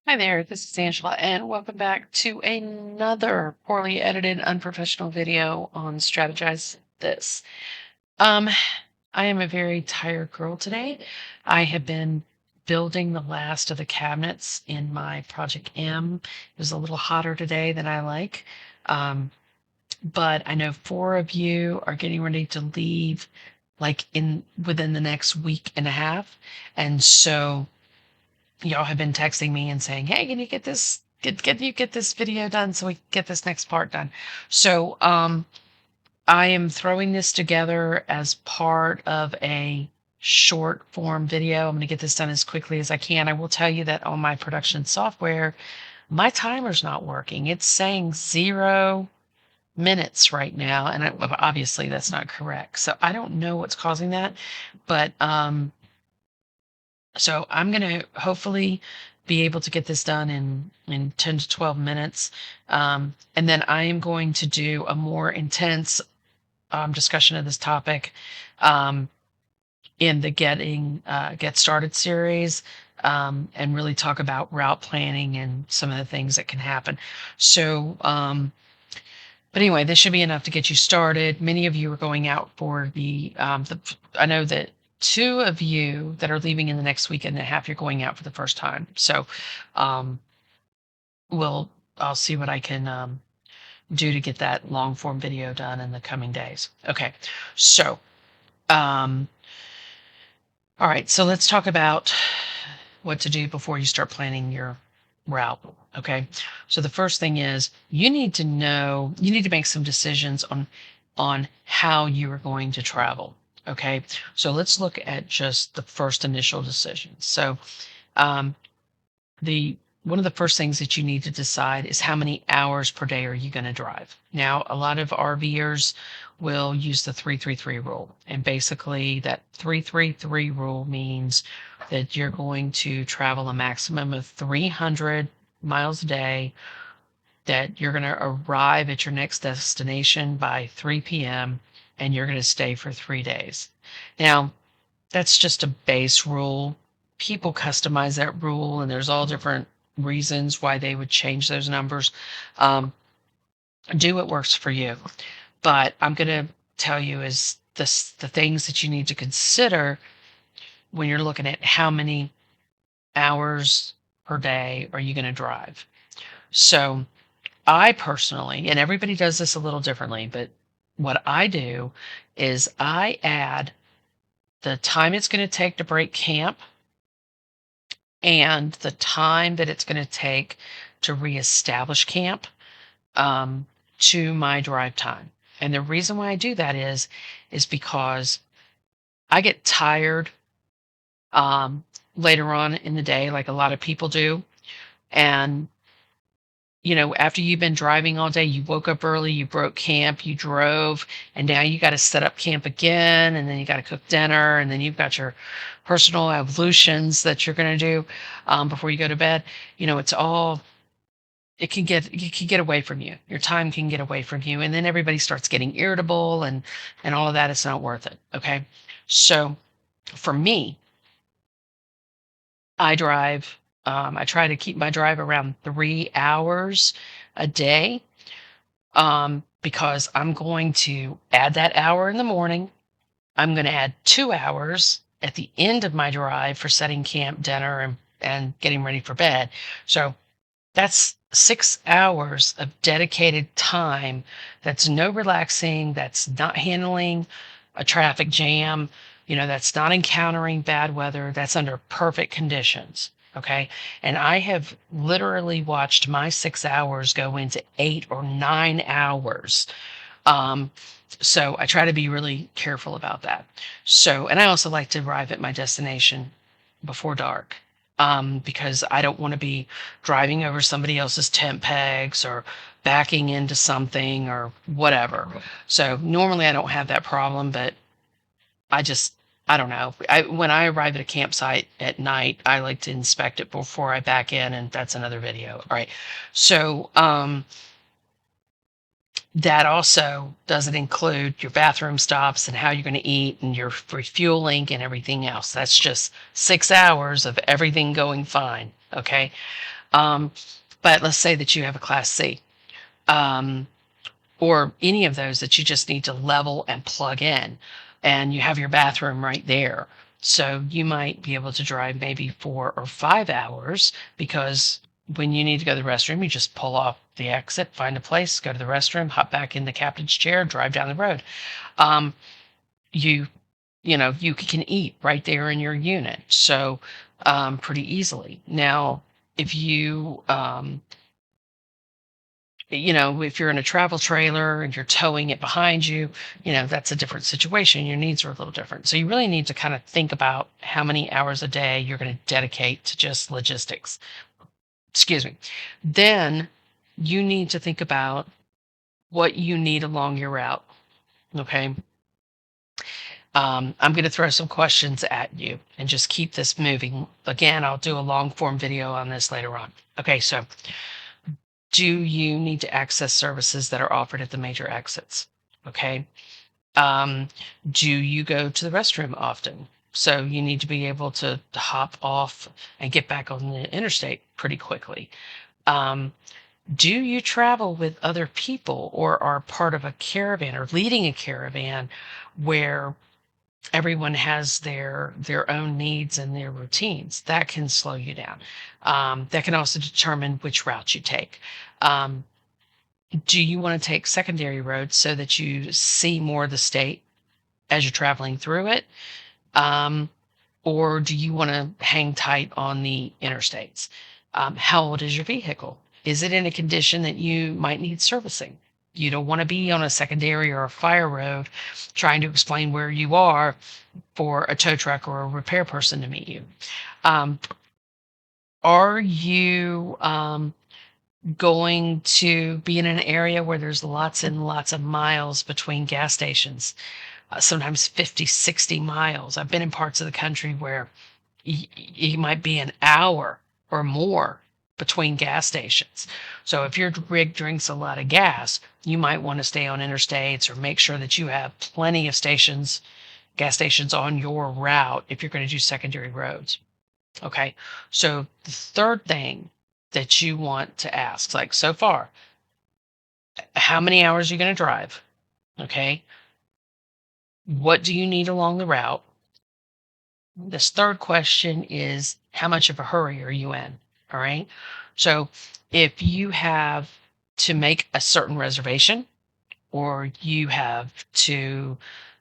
Hi there, this is Angela, and welcome back to another poorly edited, unprofessional video on Strategize This. Um, I am a very tired girl today. I have been building the last of the cabinets in my Project M. It was a little hotter today than I like. But I know four of you are getting ready to leave like in within the next week and a half. And so y'all have been texting me and saying, "Hey, can you get this get this video done so we can get this next part done?" So, I am throwing this together as part of a short form video. I'm going to get this done as quickly as I can. I will tell you that on my production software, my timer's not working. It's saying 0 minutes right now, and obviously that's not correct. So I don't know what's causing that, but so I'm going to hopefully be able to get this done in 10 to 12 minutes. And then I am going to do a more intense discussion of this topic um, in the Get Started series, and really talk about route planning and some of the things that can happen. So, but anyway, this should be enough to get you started. Many of you are going out for I know that two of you that are leaving in the next week and a half, you're going out for the first time. So, um, I'll see what I can do to get that long form video done in the coming days. Okay. So, um, all right. So let's talk about what to do before you start planning your route. Okay. So the first thing is you need to make some decisions on how you are going to travel. Okay. So let's look at just the first initial decisions. So um, the one of the first things that you need to decide is how many hours per day are you going to drive. Now, a lot of RVers will use the 333 rule. And basically that 333 rule means that you're going to travel a maximum of 300 miles a day, that you're going to arrive at your next destination by 3 p.m., and you're going to stay for 3 days. Now, that's just a base rule. People customize that rule, and there's all different reasons why they would change those numbers. Um, do what works for you. But I'm going to tell you is the things that you need to consider when you're looking at how many hours per day are you going to drive. So I personally, and everybody does this a little differently, but what I do is I add the time it's going to take to break camp and the time that it's going to take to reestablish camp to my drive time. And the reason why I do that is because I get tired um, later on in the day, like a lot of people do. And after you've been driving all day, you woke up early, you broke camp, you drove, and now you got to set up camp again, and then you got to cook dinner, and then you've got your personal ablutions that you're going to do before you go to bed. It can get away from you. Your time can get away from you, and then everybody starts getting irritable and all of that. It's not worth it. Okay, so for me, I drive. I try to keep my drive around 3 hours a day, because I'm going to add that hour in the morning. I'm going to add 2 hours at the end of my drive for setting camp, dinner, and getting ready for bed. So that's 6 hours of dedicated time. That's no relaxing. That's not handling a traffic jam. That's not encountering bad weather. That's under perfect conditions. Okay. And I have literally watched my 6 hours go into 8 or 9 hours. Um, so I try to be really careful about that. So, and I also like to arrive at my destination before dark, because I don't want to be driving over somebody else's tent pegs or backing into something or whatever. So normally I don't have that problem, but I don't know. When I arrive at a campsite at night, I like to inspect it before I back in, and that's another video. All right. So, That also doesn't include your bathroom stops and how you're going to eat and your refueling and everything else. That's just 6 hours of everything going fine. Okay. Um, but let's say that you have a Class C, um, or any of those that you just need to level and plug in, and you have your bathroom right there. So you might be able to drive maybe 4 or 5 hours, because when you need to go to the restroom, you just pull off the exit, find a place, go to the restroom, hop back in the captain's chair, drive down the road. Um, you you can eat right there in your unit, so pretty easily. Now, if if you're in a travel trailer and you're towing it behind you, that's a different situation. Your needs are a little different. So you really need to kind of think about how many hours a day you're going to dedicate to just logistics. Excuse me. Then you need to think about what you need along your route. Okay. I'm going to throw some questions at you and just keep this moving. Again, I'll do a long form video on this later on. Okay. So, do you need to access services that are offered at the major exits? Okay. Um, do you go to the restroom often? So you need to be able to hop off and get back on the interstate pretty quickly. Um, do you travel with other people or are part of a caravan or leading a caravan where everyone has their own needs and their routines? That can slow you down. That can also determine which route you take. Um, do you want to take secondary roads so that you see more of the state as you're traveling through it? Um, or do you want to hang tight on the interstates? How old is your vehicle? Is it in a condition that you might need servicing? You don't want to be on a secondary or a fire road trying to explain where you are for a tow truck or a repair person to meet you. Um, are you going to be in an area where there's lots and lots of miles between gas stations? Sometimes 50, 60 miles. I've been in parts of the country where you might be an hour or more between gas stations. So if your rig drinks a lot of gas, you might want to stay on interstates or make sure that you have plenty of gas stations on your route if you're going to do secondary roads. Okay. So the third thing that you want to ask, like so far, how many hours are you going to drive? Okay. What do you need along the route? This third question is, how much of a hurry are you in? All right. So if you have to make a certain reservation or you have to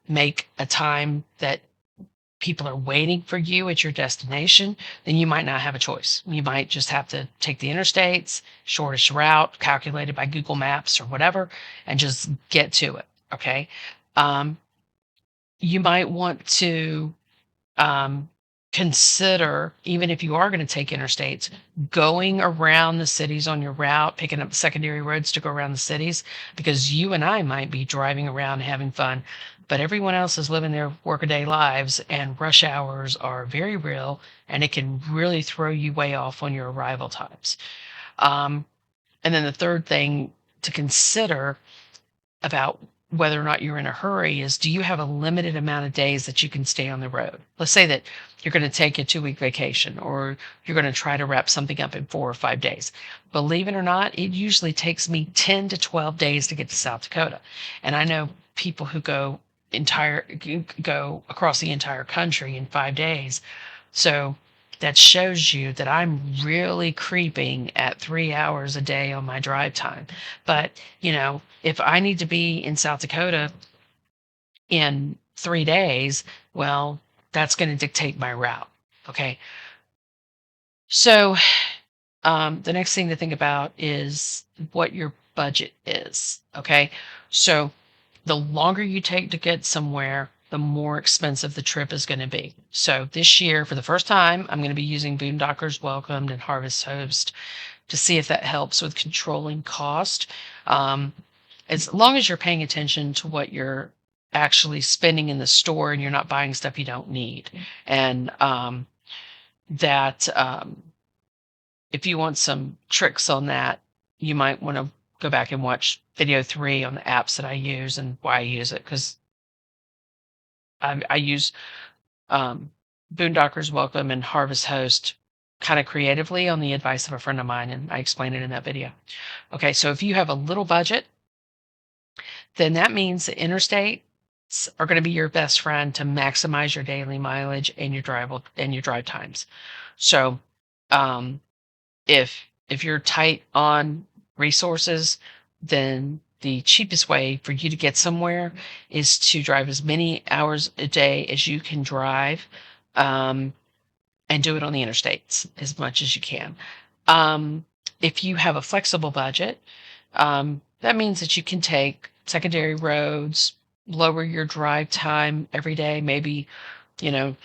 make a time that people are waiting for you at your destination, then you might not have a choice. You might just have to take the interstates, shortest route calculated by Google Maps or whatever, and just get to it. Okay. Um, you might want to um, consider, even if you are going to take interstates, going around the cities on your route, picking up secondary roads to go around the cities, because you and I might be driving around having fun, but everyone else is living their workaday lives, and rush hours are very real, and it can really throw you way off on your arrival times. Um, and then the third thing to consider about whether or not you're in a hurry is, do you have a limited amount of days that you can stay on the road? Let's say that you're going to take a 2 week vacation or you're going to try to wrap something up in 4 or 5 days. Believe it or not, it usually takes me 10 to 12 days to get to South Dakota. And I know people who go across the entire country in 5 days. So that shows you that I'm really creeping at 3 hours a day on my drive time. But, if I need to be in South Dakota in 3 days, well, that's going to dictate my route. Okay. So the next thing to think about is what your budget is. Okay. So the longer you take to get somewhere, the more expensive the trip is going to be. So this year, for the first time, I'm going to be using Boondockers Welcomed and Harvest Host to see if that helps with controlling cost. Um, as long as you're paying attention to what you're actually spending in the store and you're not buying stuff you don't need. And that if you want some tricks on that, you might want to go back and watch video 3 on the apps that I use and why I use it, because I use Boondockers Welcome and Harvest Host kind of creatively on the advice of a friend of mine, and I explain it in that video. Okay, so if you have a little budget, then that means the interstates are going to be your best friend to maximize your daily mileage and your drive times. So, um, if you're tight on resources, then the cheapest way for you to get somewhere is to drive as many hours a day as you can drive, um, and do it on the interstates as much as you can. Um, if you have a flexible budget, that means that you can take secondary roads, lower your drive time every day. Maybe, you know,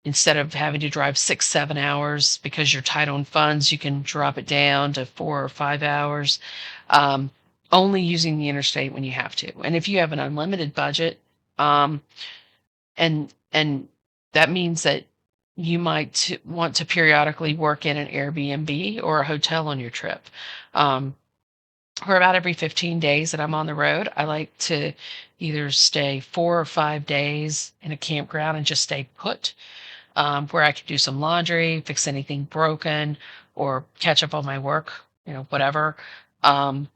instead of having to drive 6, 7 hours because you're tight on funds, you can drop it down to 4 or 5 hours, um, only using the interstate when you have to. And if you have an unlimited budget, um, and that means that you might want to periodically work in an Airbnb or a hotel on your trip. Um, for about every 15 days that I'm on the road, I like to either stay 4 or 5 days in a campground and just stay put, where I can do some laundry, fix anything broken, or catch up on my work, whatever. Um,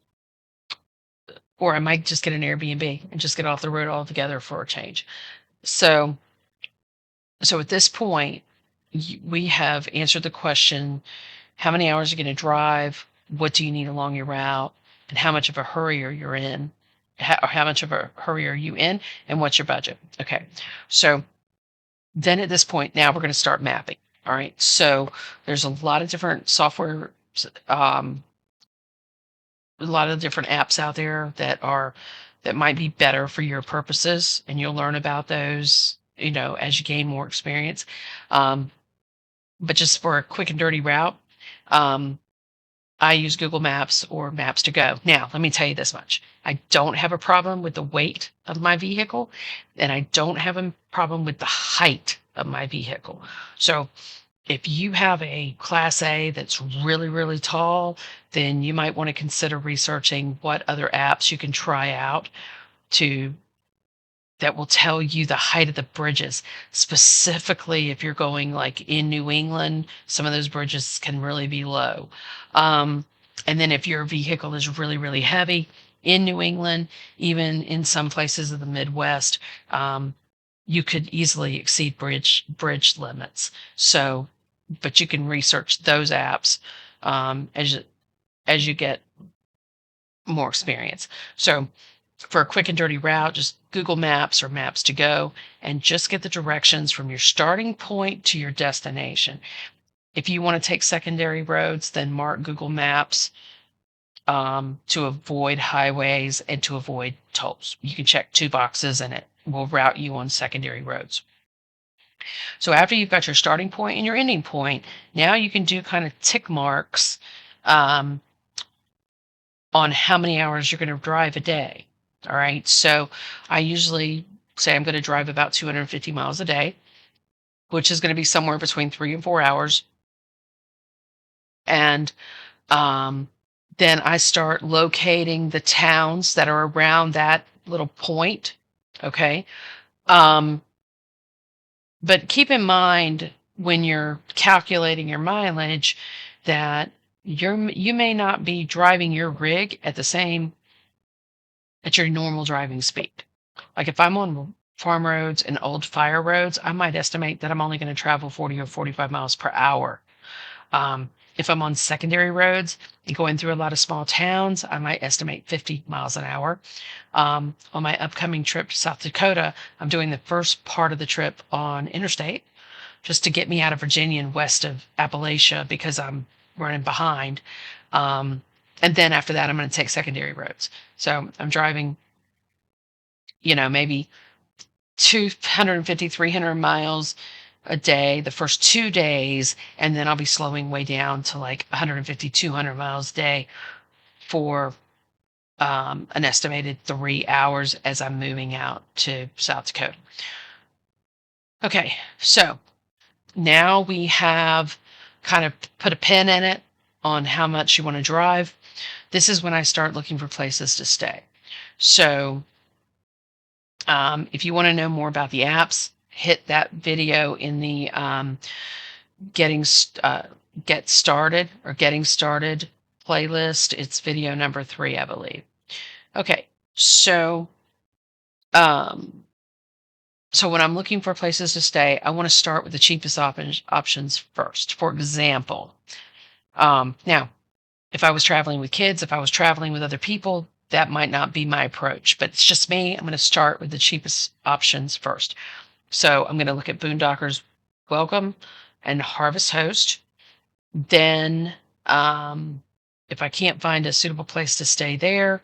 or I might just get an Airbnb and just get off the road altogether for a change. So, so at this point, we have answered the question: how many hours are you going to drive? What do you need along your route? And how much of a hurry are you in? How much of a hurry are you in? And what's your budget? Okay. So then at this point, now we're going to start mapping. All right. So there's a lot of different software, um, a lot of different apps out there that might be better for your purposes, and you'll learn about those, as you gain more experience. Um, but just for a quick and dirty route, um, I use Google Maps or Maps to Go. Now, let me tell you this much. I don't have a problem with the weight of my vehicle, and I don't have a problem with the height of my vehicle. So if you have a Class A that's really, really tall, then you might want to consider researching what other apps you can try out to that will tell you the height of the bridges. Specifically, if you're going like in New England, some of those bridges can really be low. And then if your vehicle is really, really heavy in New England, even in some places of the Midwest, you could easily exceed bridge limits. So, but you can research those apps, as you get more experience. So for a quick and dirty route, just Google Maps or Maps to Go and just get the directions from your starting point to your destination. If you want to take secondary roads, then mark Google Maps, to avoid highways and to avoid tolls. You can check 2 boxes and it will route you on secondary roads. So after you've got your starting point and your ending point, now you can do kind of tick marks, um, on how many hours you're going to drive a day. All right. So I usually say I'm going to drive about 250 miles a day, which is going to be somewhere between 3 and 4 hours. And then I start locating the towns that are around that little point. Okay. Um, but keep in mind when you're calculating your mileage that you may not be driving your rig at your normal driving speed. Like if I'm on farm roads and old fire roads, I might estimate that I'm only going to travel 40 or 45 miles per hour. If I'm on secondary roads and going through a lot of small towns, I might estimate 50 miles an hour. On my upcoming trip to South Dakota, I'm doing the first part of the trip on interstate just to get me out of Virginia and west of Appalachia because I'm running behind. And then after that, I'm going to take secondary roads. So I'm driving, maybe 250, 300 miles a day the first 2 days, and then I'll be slowing way down to like 150, 200 miles a day for an estimated 3 hours as I'm moving out to South Dakota. Okay, so now we have kind of put a pin in it on how much you want to drive. this is when I start looking for places to stay. So if you want to know more about the apps, hit that video in the getting get started or getting started playlist. It's video number 3, I believe. Okay, so um, so when I'm looking for places to stay, I want to start with the cheapest options first. For example, now if I was traveling with kids, if I was traveling with other people, that might not be my approach. But it's just me. I'm going to start with the cheapest options first. So I'm going to look at Boondockers Welcome and Harvest Host. Then, if I can't find a suitable place to stay there,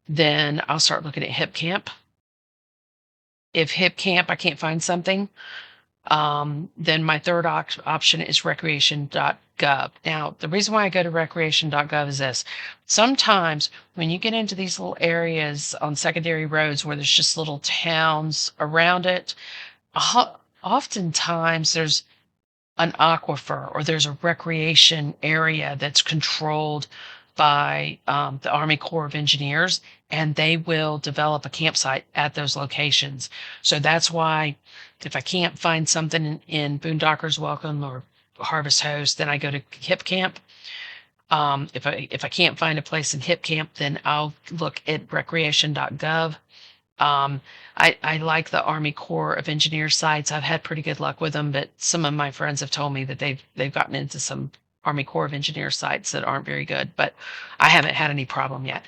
then I'll start looking at HipCamp. If HipCamp, I can't find something, then my third option is recreation.gov. Now, the reason why I go to recreation.gov is this. Sometimes when you get into these little areas on secondary roads where there's just little towns around it, oftentimes there's an aquifer or there's a recreation area that's controlled by the Army Corps of Engineers, and they will develop a campsite at those locations. So that's why if I can't find something in Boondockers Welcome or Harvest Host, then I go to HipCamp. If I can't find a place in HipCamp, then I'll look at recreation.gov. I like the Army Corps of Engineers sites. I've had pretty good luck with them, but some of my friends have told me that they've gotten into some Army Corps of Engineers sites that aren't very good, but I haven't had any problem yet.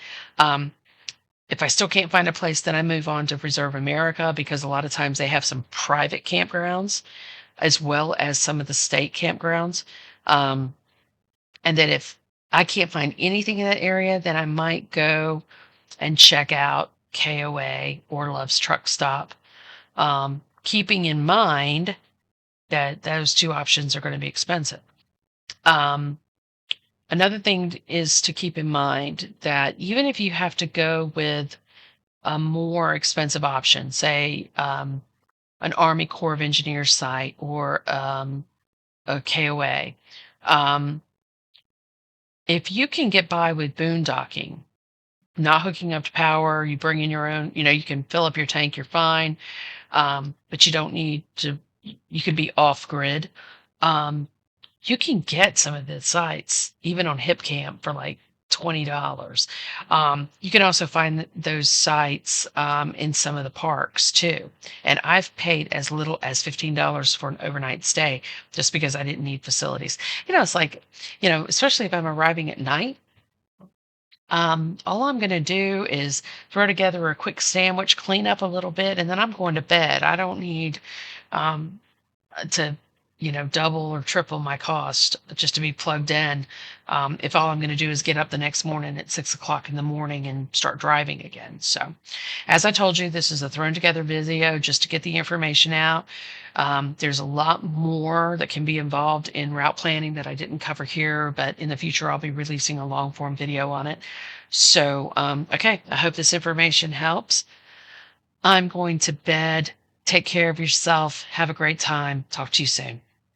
If I still can't find a place, then I move on to Reserve America, because a lot of times they have some private campgrounds as well as some of the state campgrounds. And then if I can't find anything in that area, then I might go and check out KOA or Love's Truck Stop, keeping in mind that those two options are going to be expensive. Another thing is to keep in mind that even if you have to go with a more expensive option, say an Army Corps of Engineers site or a KOA, if you can get by with boondocking, not hooking up to power, you bring in your own, you can fill up your tank, you're fine. But you don't need to, you could be off grid. You can get some of the sites, even on HipCamp, for like $20. You can also find those sites in some of the parks too. And I've paid as little as $15 for an overnight stay just because I didn't need facilities. It's like, especially if I'm arriving at night, all I'm going to do is throw together a quick sandwich, clean up a little bit, and then I'm going to bed. I don't need um, to, double or triple my cost just to be plugged in. If all I'm going to do is get up the next morning at 6 o'clock in the morning and start driving again. So, as I told you, this is a thrown together video just to get the information out. There's a lot more that can be involved in route planning that I didn't cover here, but in the future I'll be releasing a long form video on it. So, okay, I hope this information helps. I'm going to bed. Take care of yourself. Have a great time. Talk to you soon.